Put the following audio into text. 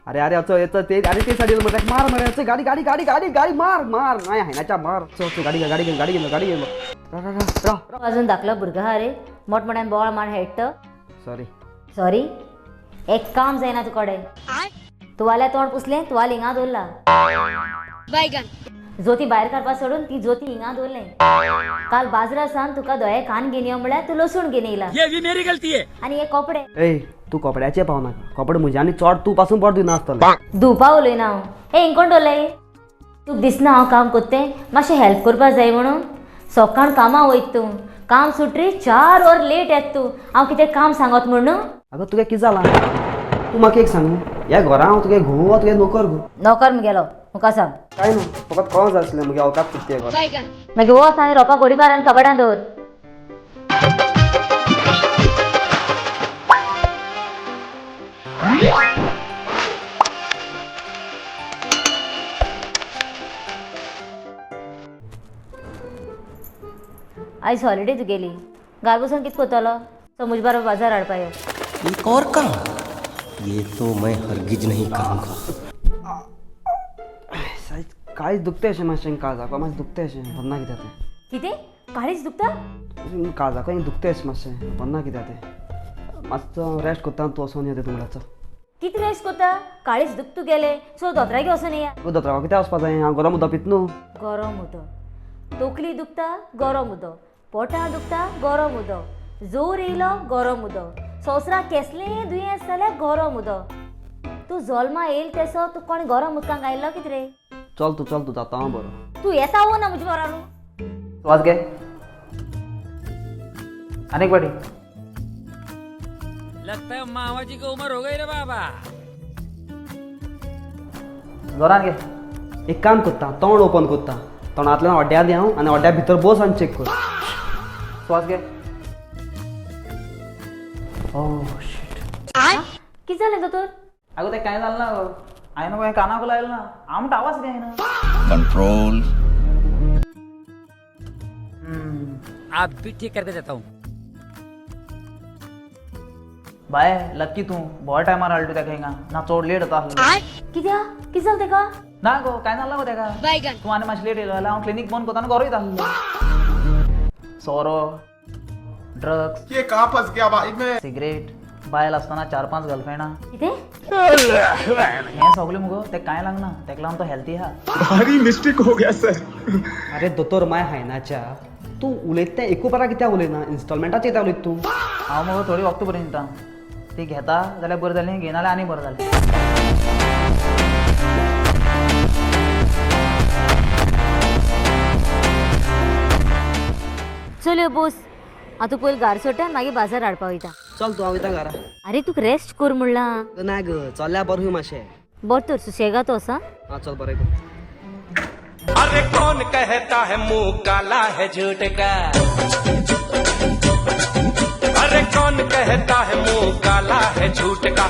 अरे अरे असं याचं ते अरे ते साडी मग मार मार याचं गाडी गाडी गाडी गाडी गाडी मार मार नाही आहे नाच्या मार चल गाडी गाडी गेलो गाडी गेलो गाडी गेलो अजून दाखला भुरगा हा रे मोठमोठ्यान बोळ मार हेट सॉरी सॉरी एक काम जायना तुकडे तुवाल्या तोंड पुसले तुवाल हिंगा दवरला जोती भायर काडपा सोडून ती जोती हिंगा दवरले काल बाजरा सान तुका दोये कान घेन यो म्हळ्यार तू लसूण घेन येयला ये भी मेरी गलती है आणि हे कपडे ए तू कपड्याचे पाव नाका कपडे म्हजे आनी चड तू पासून बरो दिना आसतलो धुवपा उलयना हांव हे हिंकोण दवरले तुका दिसना हांव काम कोत्ते मातशें हेल्प करपा जाय म्हणून सकाळ कामा वयत तूं काम सुटरी 4 वर लेट येत तूं हांव कितें काम सांगत म्हण न्हू अगं तुगे कितें जालां तू म्हाका एक सांगू ह्या घरा हांव तुगे घोव वा तुगे नोकर गो नोकर मुगेलो मुका सांग काय न्हू फकत कळोंक जाय आसलें म्हगे अवकात कितें घर मागीर वो आसा रोपा घोडी मार आनी कबडां दवर आयज हॉलिडे तुगेली घाल बसून कितें कोत्तलो समज बारा बाजार हाडपा यो एक और काम ये तो मैं हरगिज नहीं करूंगा काळीच दुखतें अशें मातशें काळजाको मातशें दुखतें अशें बरना कित्याक तें कितें काळीच दुखता काळजाको दुखतें अशें मातशें बरना कित्याक तें मातसो रेस्ट कोत्ता तूं वचून येता तुमल्याचो कितें रेस्ट कोत्ता काळीच दुख तूं गेले सो दोतरागे वचून या तूं दोतोराको कित्याक वचपा जाय हांव गरम उदक पीत न्हू गरम उदक तोकली दुखता गरम उदक पोटां दुखता गरम उदक जोर येयलो गरम उदक सोसरा केसलें दुयेंस जाल्यार गरम उदक तूं जल्मा येयल तेसो तूं कोणी गरम उदकांत घायल्लो कितें रे चल तूं जाता हांव बरो तूं येता वो ना म्हजे बरोबर वाज घे अनेक बाटी लगता है मामा जी की उम्र हो गई रे बाबा जोरान घे एक काम कोत्ता तोंड ओपन कोत्ता तोंडांतल्यान ओड्ड्या दी हांव आनी ओड्ड्या भितर बस आनी चॅक कर श्वास घे ओह शिट कितें जालें दोतोर अगो ते काय झालं ना हांवें नको कानाक लायला ना आमट आवाज घे ना कंट्रोल आप भी ठीक करके देता हूँ बाय लक्की तू बहुत टायमार हाडलो तेका हिंगा ना चड लेट जाता कितें जालें तेका ना गो काय जालें गो तेका तूं आनी मातशें लेट येयलो जाल्यार हांव क्लिनीक बंद करता आनी घरा वयता आसलो सोरो ड्रग्स ये कहाँ फंस गया भाई मैं सिगरेट बायल आसतना 4-5 गर्लफ्रेंडां कितें हें सगळें मुगो तेका कांय लागना तेका लागून तो हेल्थी आहा भारी मिस्टेक हो गया सर अरे दोतोर माय हायनाच्या तूं उलयता तें एकू पारा कित्याक उलयना इन्स्टॉलमेंटाचेर येता उलयता तूं हांव मुगो थोडी वखदां बरी दिता ती घेता जाल्यार बरें जालें घेना जाल्यार आनी बरें जालें चल यो बोस हांव तूं पयलीं घर सोडटा आनी मागीर बाजार हाडपा वयता चल तूं हांव वयता घरा अरे तुका रेस्ट कर म्हणलां ना ग चल्ल्या बरें हूं मातशें बरें तर सुशेगाद वोस आं आं चल बरें कर अरे कौन कहता है मुंह काला है झूठ का अरे कौन कहता है मुंह काला है झूठ का